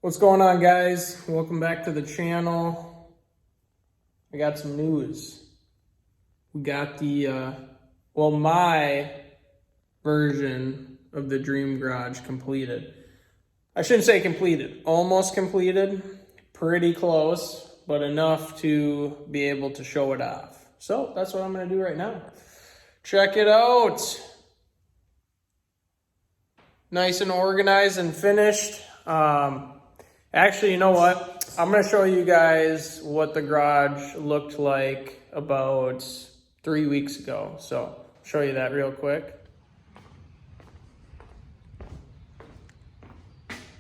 What's going on, guys? Welcome back to the channel. I got some news. We got my version of the Dream Garage completed. I shouldn't say completed, almost completed, pretty close, but enough to be able to show it off. So that's what I'm gonna do right now. Check it out. Nice and organized and finished. Actually, you know what? I'm going to show you guys what the garage looked like about 3 weeks ago. So I'll show you that real quick.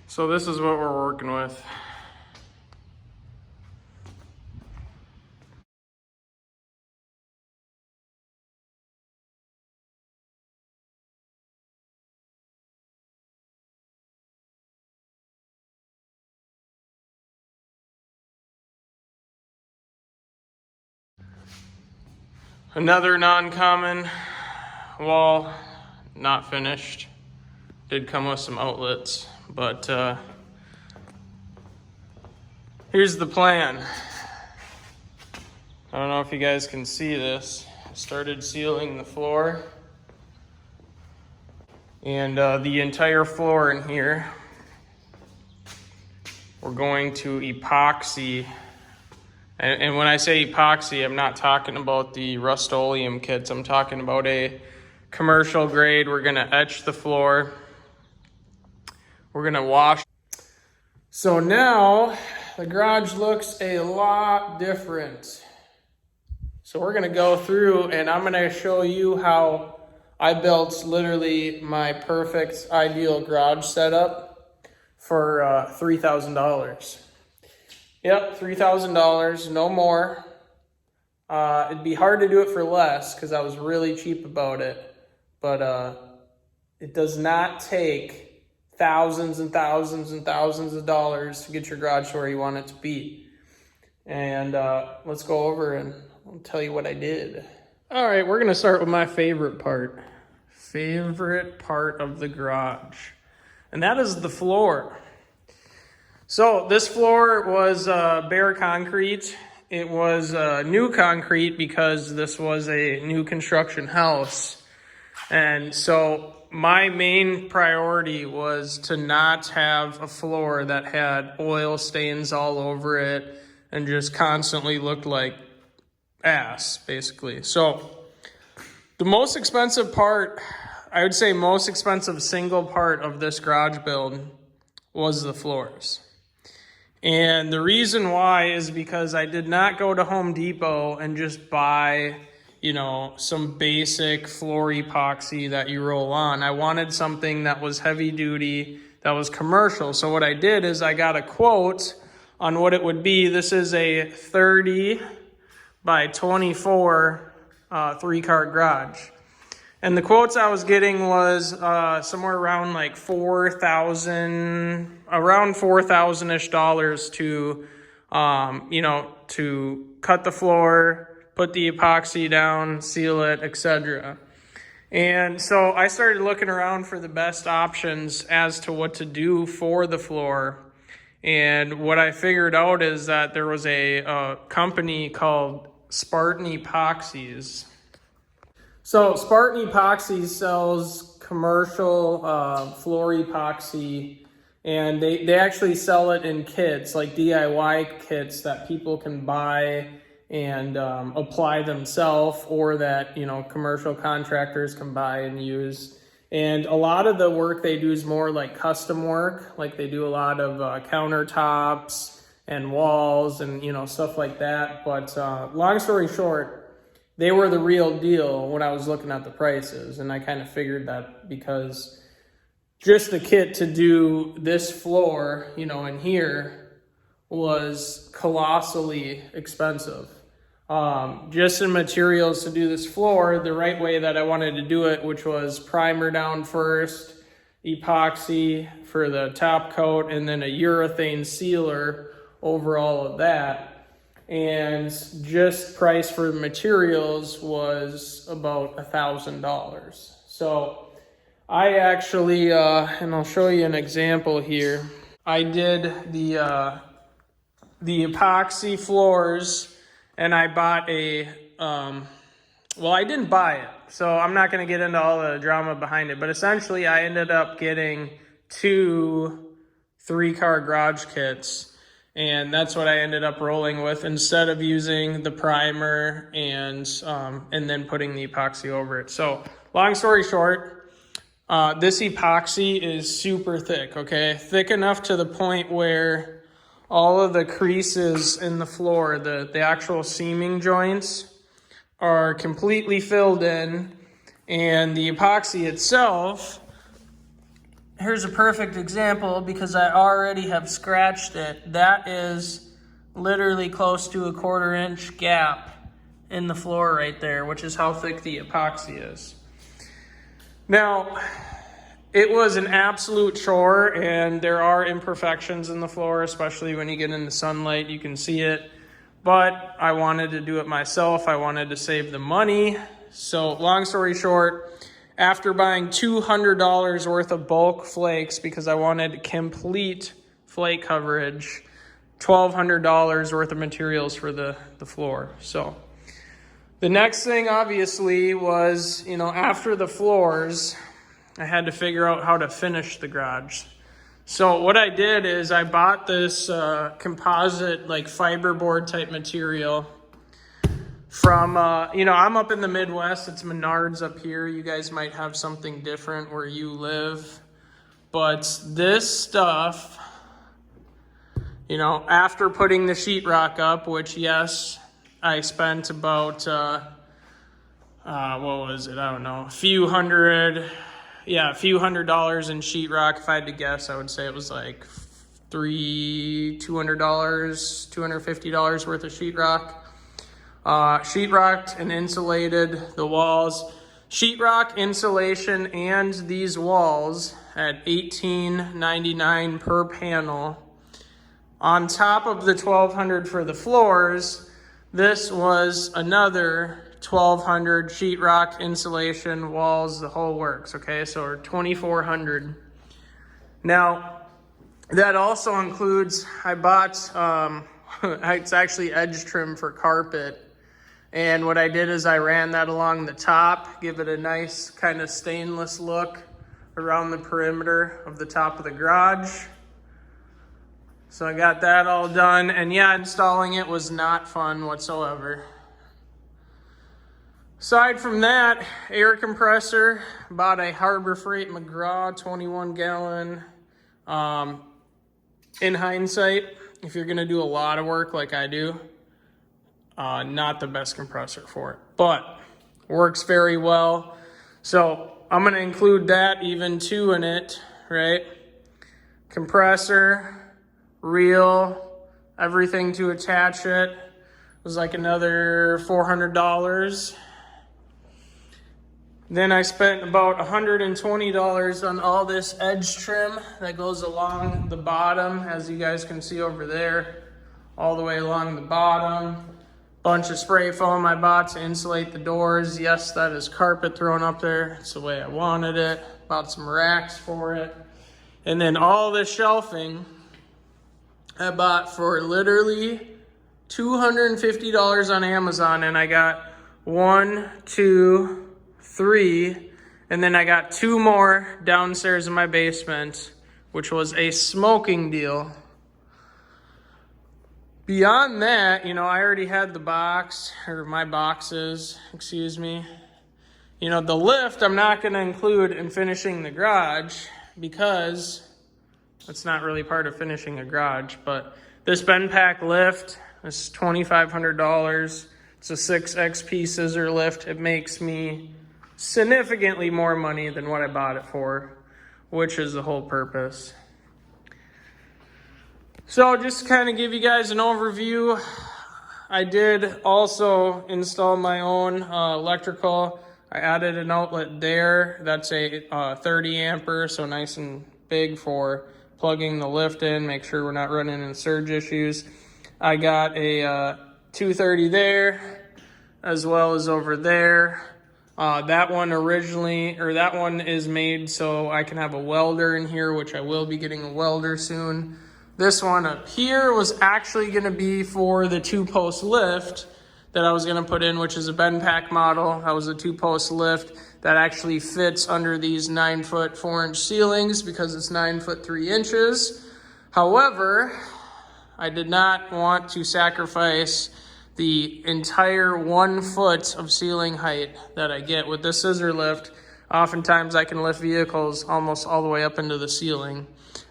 So this is what we're working with. Another non-common wall, not finished. Did come with some outlets, but here's the plan. I don't know if you guys can see this. I started sealing the floor and the entire floor in here. We're going to epoxy. And when I say epoxy, I'm not talking about the Rust-Oleum kits. I'm talking about a commercial grade. We're gonna etch the floor. We're gonna wash. So now the garage looks a lot different. So we're gonna go through and I'm gonna show you how I built literally my perfect ideal garage setup for $3,000. Yep, $3,000, no more. It'd be hard to do it for less because I was really cheap about it. But it does not take thousands and thousands and thousands of dollars to get your garage where you want it to be. And let's go over and I'll tell you what I did. All right, we're gonna start with my favorite part. Favorite part of the garage. And that is the floor. So this floor was bare concrete. It was new concrete because this was a new construction house. And so my main priority was to not have a floor that had oil stains all over it and just constantly looked like ass, basically. So the most expensive part, I would say most expensive single part of this garage build was the floors. And the reason why is because I did not go to Home Depot and just buy, some basic floor epoxy that you roll on. I wanted something that was heavy duty, that was commercial. So what I did is I got a quote on what it would be. This is a 30 by 24 three-car garage. And the quotes I was getting was somewhere around like $4,000-ish to, to cut the floor, put the epoxy down, seal it, etc. And so I started looking around for the best options as to what to do for the floor. And what I figured out is that there was a company called Spartan Epoxies. So Spartan Epoxy sells commercial floor epoxy, and they actually sell it in kits, like DIY kits that people can buy and apply themselves, or that commercial contractors can buy and use. And a lot of the work they do is more like custom work, like they do a lot of countertops and walls and stuff like that. But long story short, they were the real deal when I was looking at the prices. And I kind of figured that because just the kit to do this floor, in here was colossally expensive. Just in materials to do this floor, the right way that I wanted to do it, which was primer down first, epoxy for the top coat, and then a urethane sealer over all of that. And just price for the materials was about $1,000. So I actually, and I'll show you an example here. I did the epoxy floors, and I bought a, well, I didn't buy it, so I'm not going to get into all the drama behind it, but essentially I ended up getting 2 3-car garage kits, and that's what I ended up rolling with instead of using the primer and then putting the epoxy over it. So long story short, this epoxy is super thick, okay? Thick enough to the point where all of the creases in the floor, the actual seaming joints, are completely filled in, and the epoxy itself, here's a perfect example because I already have scratched it. That is literally close to a 1/4 inch gap in the floor right there, which is how thick the epoxy is. Now, it was an absolute chore, and there are imperfections in the floor, especially when you get into sunlight, you can see it. But I wanted to do it myself. I wanted to save the money. So long story short, after buying $200 worth of bulk flakes because I wanted complete flake coverage, $1,200 worth of materials for the floor. So the next thing obviously was, after the floors, I had to figure out how to finish the garage. So what I did is I bought this composite like fiberboard type material from, I'm up in the Midwest. It's Menards up here. You guys might have something different where you live. But this stuff, after putting the sheetrock up, which yes, I spent about, what was it? I don't know, a few $100 in sheetrock. If I had to guess, I would say it was like $250 worth of sheetrock. Sheetrocked and insulated the walls. Sheetrock, insulation, and these walls at $18.99 per panel. On top of the $1,200 for the floors, this was another $1,200 sheetrock, insulation, walls, the whole works, okay? So $2,400. Now, that also includes, I bought, it's actually edge trim for carpet. And what I did is I ran that along the top, give it a nice kind of stainless look around the perimeter of the top of the garage. So I got that all done. And yeah, installing it was not fun whatsoever. Aside from that, air compressor, bought a Harbor Freight McGraw 21-gallon. In hindsight, if you're gonna do a lot of work like I do, not the best compressor for it, but works very well. So I'm gonna include that even too in it, right? Compressor, reel, everything to attach it was like another $400. Then I spent about $120 on all this edge trim that goes along the bottom, as you guys can see over there, all the way along the bottom. Bunch of spray foam I bought to insulate the doors. Yes, that is carpet thrown up there. It's the way I wanted it. Bought some racks for it. And then all this shelving I bought for literally $250 on Amazon, and I got 1, 2, 3, and then I got 2 more downstairs in my basement, which was a smoking deal. Beyond that, I already had the box, or my boxes, excuse me. The lift I'm not going to include in finishing the garage because it's not really part of finishing a garage. But this bend pack lift is $2,500. It's a 6XP scissor lift. It makes me significantly more money than what I bought it for, which is the whole purpose. So just to kind of give you guys an overview, I did also install my own electrical. I added an outlet there. That's a 30 ampere, so nice and big for plugging the lift in, make sure we're not running into surge issues. I got a 230 there, as well as over there. That one is made so I can have a welder in here, which I will be getting a welder soon. This one up here was actually going to be for the 2-post lift that I was going to put in, which is a bend pack model. That was a 2-post lift that actually fits under these 9-foot 4-inch ceilings because it's 9 foot 3 inches. However, I did not want to sacrifice the entire 1 foot of ceiling height that I get with this scissor lift. Oftentimes I can lift vehicles almost all the way up into the ceiling.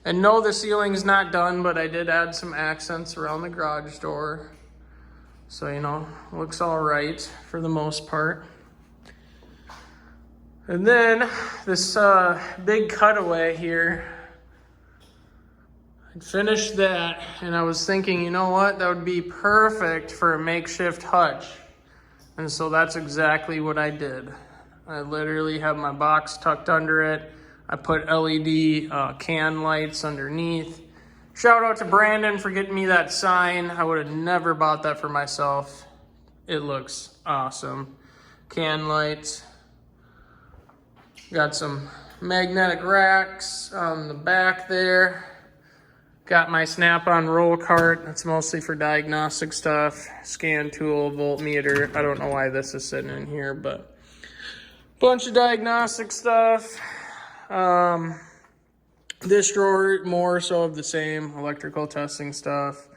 And no, the ceiling's not done, but I did add some accents around the garage door. So, you know, looks all right for the most part. And then this big cutaway here, I finished that, and I was thinking, you know what, that would be perfect for a makeshift hutch. And so that's exactly what I did. I literally have my box tucked under it. I put LED can lights underneath. Shout out to Brandon for getting me that sign. I would have never bought that for myself. It looks awesome. Can lights. Got some magnetic racks on the back there. Got my snap-on roll cart. That's mostly for diagnostic stuff. Scan tool, voltmeter. I don't know why this is sitting in here, but bunch of diagnostic stuff. This drawer, more so of the same electrical testing stuff,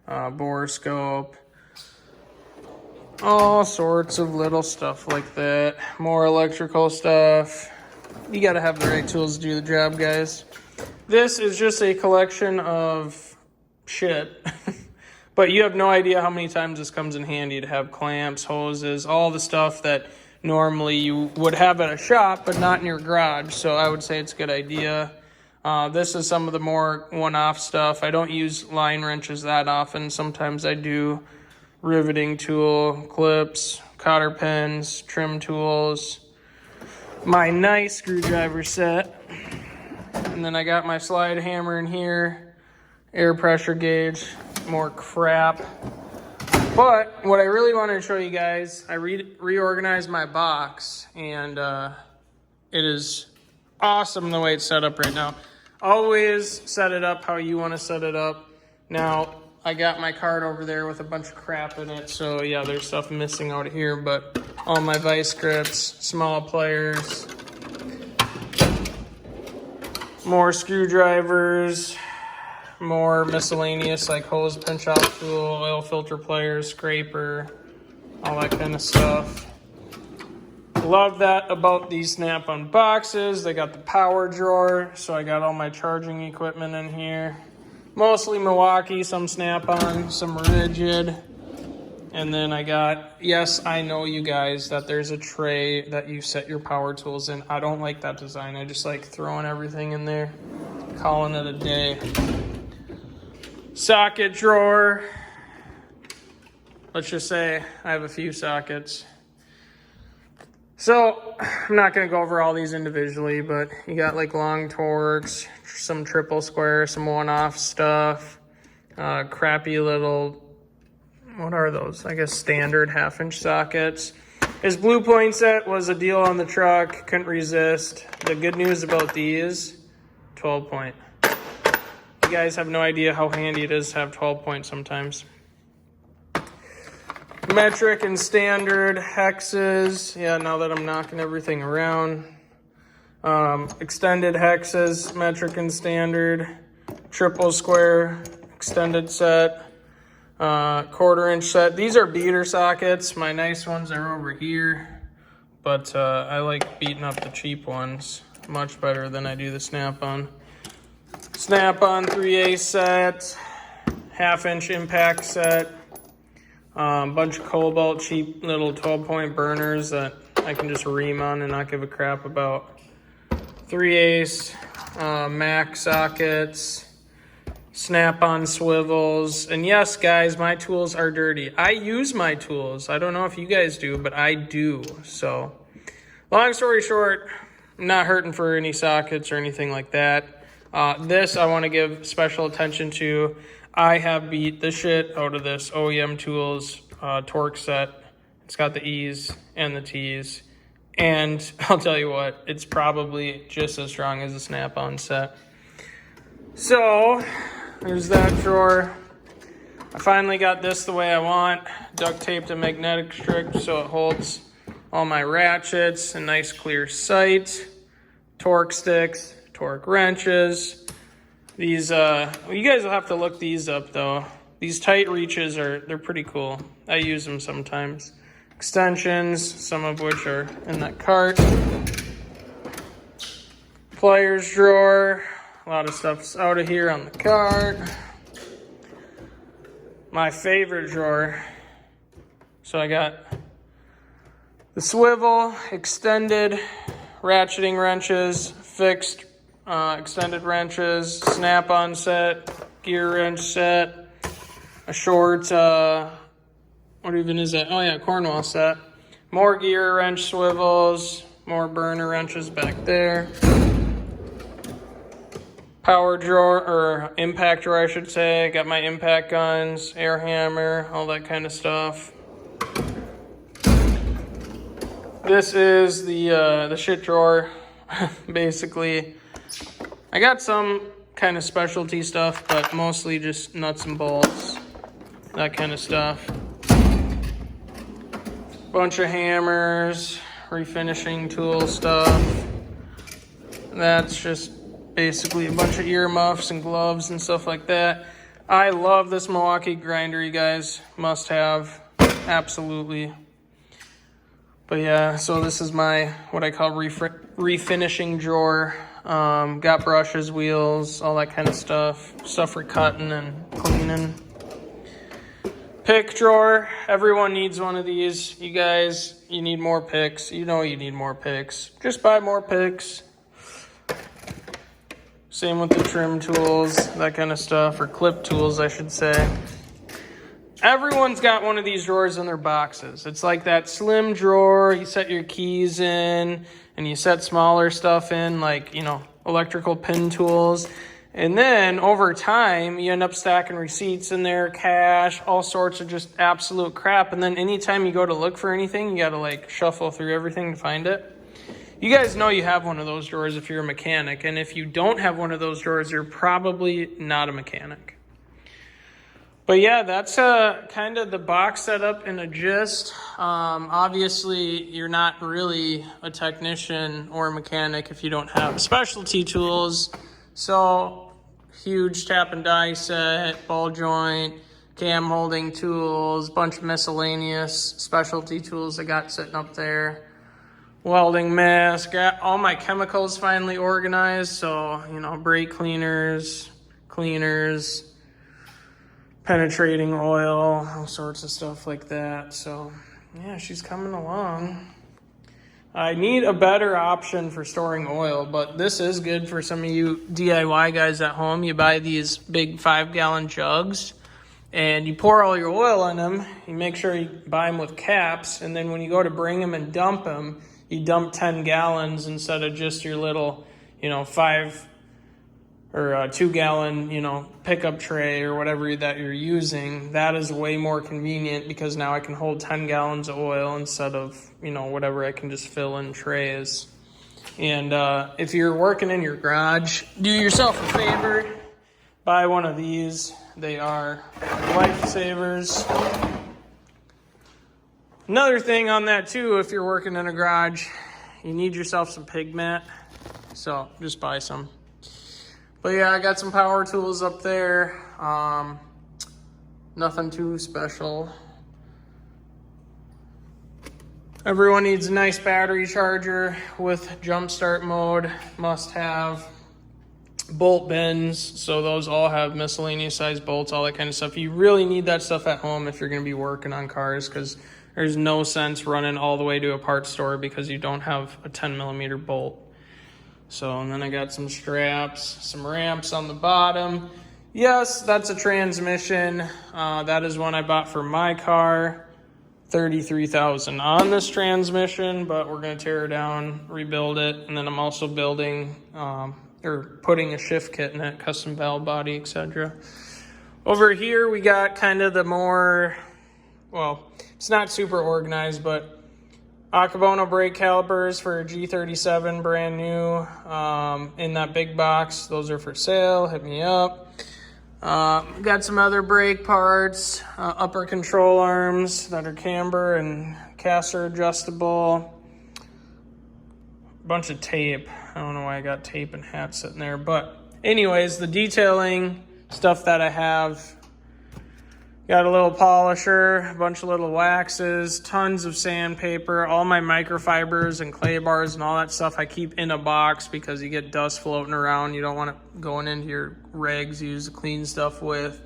borescope, all sorts of little stuff like that. More electrical stuff. You gotta have the right tools to do the job, guys. This is just a collection of shit, but you have no idea how many times this comes in handy to have clamps, hoses, all the stuff that normally you would have at a shop, but not in your garage. So I would say it's a good idea. This is some of the more one-off stuff. I don't use line wrenches that often. Sometimes I do. Riveting tool, clips, cotter pins, trim tools. My nice screwdriver set. And then I got my slide hammer in here. Air pressure gauge. More crap. But what I really wanted to show you guys, I reorganized my box, and it is awesome the way it's set up right now. Always set it up how you want to set it up. Now, I got my cart over there with a bunch of crap in it, so yeah, there's stuff missing out here, but all my vice grips, small pliers, more screwdrivers, more miscellaneous like hose pinch off tool, oil filter pliers, scraper, all that kind of stuff. Love that about these snap-on boxes. They got the power drawer, so I got all my charging equipment in here. Mostly Milwaukee, some snap-on, some rigid. And then I got, yes, I know you guys that there's a tray that you set your power tools in. I don't like that design. I just like throwing everything in there, calling it a day. Socket drawer. Let's just say I have a few sockets. So I'm not going to go over all these individually, but you got like long Torx, some triple square, some one-off stuff, crappy little, what are those? I guess standard 1/2-inch sockets. His Blue Point set was a deal on the truck, couldn't resist. The good news about these, 12 point. You guys have no idea how handy it is to have 12 point sometimes. Metric and standard hexes. Yeah, now that I'm knocking everything around. Extended hexes, metric and standard. Triple square, extended set. 1/4-inch set. These are beater sockets. My nice ones are over here. But I like beating up the cheap ones much better than I do the snap-on. Snap-on 3/8 set. 1/2-inch impact set. Bunch of Cobalt, cheap little 12-point burners that I can just ream on and not give a crap about. 3/8 Mac sockets, snap-on swivels, and yes, guys, my tools are dirty. I use my tools. I don't know if you guys do, but I do. So, long story short, I'm not hurting for any sockets or anything like that. This I want to give special attention to. I have beat the shit out of this OEM Tools Torx set. It's got the E's and the T's. And I'll tell you what, it's probably just as strong as a snap-on set. So there's that drawer. I finally got this the way I want. Duct taped a magnetic strip so it holds all my ratchets, a nice clear sight, torque sticks, torque wrenches. These, you guys will have to look these up though. These tight reaches they're pretty cool. I use them sometimes. Extensions, some of which are in that cart. Pliers drawer. A lot of stuff's out of here on the cart. My favorite drawer. So I got the swivel, extended ratcheting wrenches, fixed extended wrenches, snap-on set, gear wrench set, a short, what even is that? Oh yeah, Cornwall set. More gear wrench swivels, more burner wrenches back there. Power drawer, or impact drawer I should say. Got my impact guns, air hammer, all that kind of stuff. This is the shit drawer. Basically, I got some kind of specialty stuff, but mostly just nuts and bolts, that kind of stuff. Bunch of hammers, refinishing tool stuff. That's just basically a bunch of earmuffs and gloves and stuff like that. I love this Milwaukee grinder, you guys. Must have. Absolutely. But yeah, so this is my, what I call refinishing drawer. Got brushes, wheels, all that kind of stuff. Stuff for cutting and cleaning. Pick drawer. Everyone needs one of these. You guys, you need more picks. You know you need more picks. Just buy more picks. Same with the trim tools, that kind of stuff, or clip tools, I should say. Everyone's got one of these drawers in their boxes. It's like that slim drawer you set your keys in, and you set smaller stuff in, like, you know, electrical pin tools. And then over time, you end up stacking receipts in there, cash, all sorts of just absolute crap. And then anytime you go to look for anything, you got to like shuffle through everything to find it. You guys know you have one of those drawers if you're a mechanic. And if you don't have one of those drawers, you're probably not a mechanic. But yeah, that's kind of the box setup in a gist. Obviously, you're not really a technician or a mechanic if you don't have specialty tools. So, huge tap and die set, ball joint, cam holding tools, bunch of miscellaneous specialty tools I got sitting up there. Welding mask, got all my chemicals finally organized. So, you know, brake cleaners, penetrating oil, all sorts of stuff like that. So, yeah, she's coming along. I need a better option for storing oil, but this is good for some of you DIY guys at home. You buy these big 5-gallon jugs, and you pour all your oil in them. You make sure you buy them with caps, and then when you go to bring them and dump them, you dump 10 gallons instead of just your little, 5 or 2-gallon, pickup tray or whatever that you're using. That is way more convenient because now I can hold 10 gallons of oil instead of, whatever I can just fill in trays. And if you're working in your garage, do yourself a favor, buy one of these. They are lifesavers. Another thing on that too, if you're working in a garage, you need yourself some pig mat. So just buy some. But yeah, I got some power tools up there. Nothing too special. Everyone needs a nice battery charger with jump start mode. Must have. Bolt bins, so those all have miscellaneous size bolts, all that kind of stuff. You really need that stuff at home if you're going to be working on cars, because there's no sense running all the way to a parts store because you don't have a 10mm bolt. So, and then I got some straps, some ramps on the bottom. Yes, that's a transmission. That is one I bought for my car. $33,000 on this transmission, but we're going to tear it down, rebuild it, and then I'm also building or putting a shift kit in it, custom valve body, etc. Over here we got kind of the more, well, it's not super organized, but Akebono brake calipers for G37, brand new, in that big box. Those are for sale. Hit me up. Got some other brake parts, upper control arms that are camber and caster adjustable. Bunch of tape. I don't know why I got tape and hats sitting there, but anyways, the detailing stuff that I have. Got a little polisher, a bunch of little waxes, tons of sandpaper, all my microfibers and clay bars and all that stuff I keep in a box because you get dust floating around. You don't want it going into your rags you use to clean stuff with.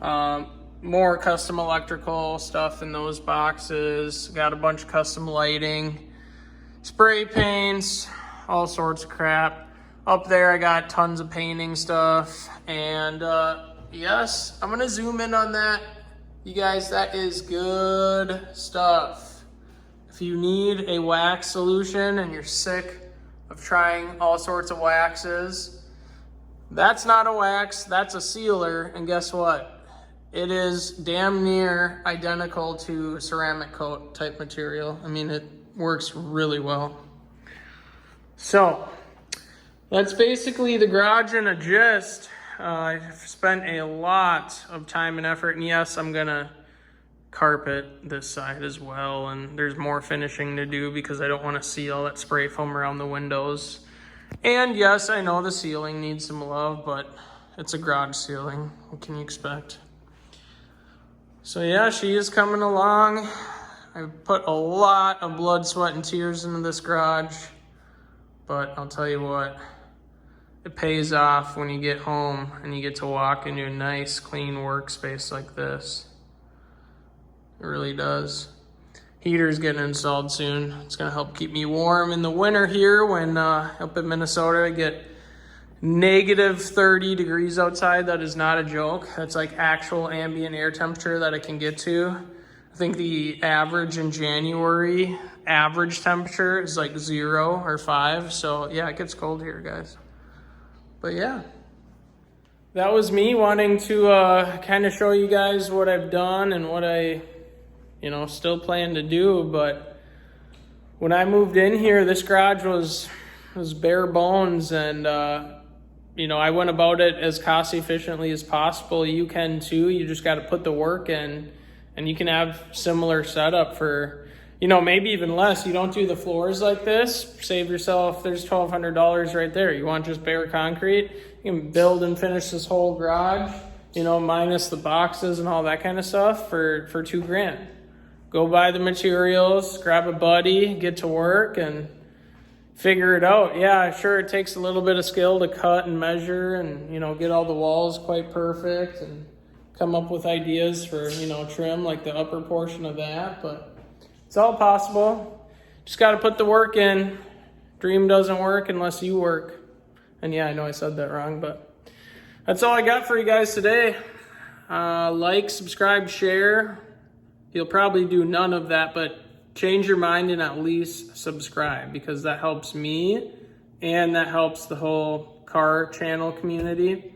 More custom electrical stuff in those boxes. Got a bunch of custom lighting, spray paints, all sorts of crap. Up there I got tons of painting stuff, and yes, I'm gonna zoom in on that. You guys, that is good stuff. If you need a wax solution and you're sick of trying all sorts of waxes, that's not a wax, that's a sealer, and guess what? It is damn near identical to ceramic coat type material. I mean, it works really well. So, that's basically the garage in a gist. I've spent a lot of time and effort, and yes, I'm gonna carpet this side as well, and there's more finishing to do because I don't want to see all that spray foam around the windows. And yes, I know the ceiling needs some love, but it's a garage ceiling. What can you expect? So yeah, she is coming along. I've put a lot of blood, sweat, and tears into this garage, but I'll tell you what, it pays off when you get home and you get to walk into a nice, clean workspace like this. It really does. Heater's getting installed soon. It's gonna help keep me warm in the winter here when up in Minnesota I get negative 30 degrees outside. That is not a joke. That's like actual ambient air temperature that I can get to. I think the average in January, average temperature is like 0 or 5. So yeah, it gets cold here, guys. But yeah, that was me wanting to kind of show you guys what I've done and what I, still plan to do. But when I moved in here, this garage was bare bones, and I went about it as cost efficiently as possible. You can too. You just got to put the work in, and you can have similar setup for, maybe even less. You don't do the floors like this, save yourself, there's $1,200 right there. You want just bare concrete, you can build and finish this whole garage, minus the boxes and all that kind of stuff for $2,000. Go buy the materials, grab a buddy, get to work and figure it out. Yeah, sure, it takes a little bit of skill to cut and measure and, get all the walls quite perfect and come up with ideas for, trim like the upper portion of that, but it's all possible. Just got to put the work in. Dream doesn't work unless you work. And yeah, I know I said that wrong, but that's all I got for you guys today. Like, subscribe, share. You'll probably do none of that, but change your mind and at least subscribe, because that helps me and that helps the whole car channel community.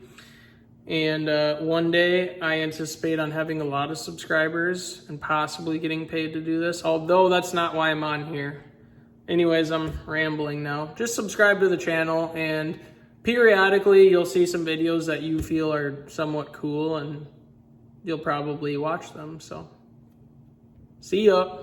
And one day I anticipate on having a lot of subscribers and possibly getting paid to do this, although that's not why I'm on here. Anyways, I'm rambling now. Just subscribe to the channel, and periodically you'll see some videos that you feel are somewhat cool and you'll probably watch them. So see ya.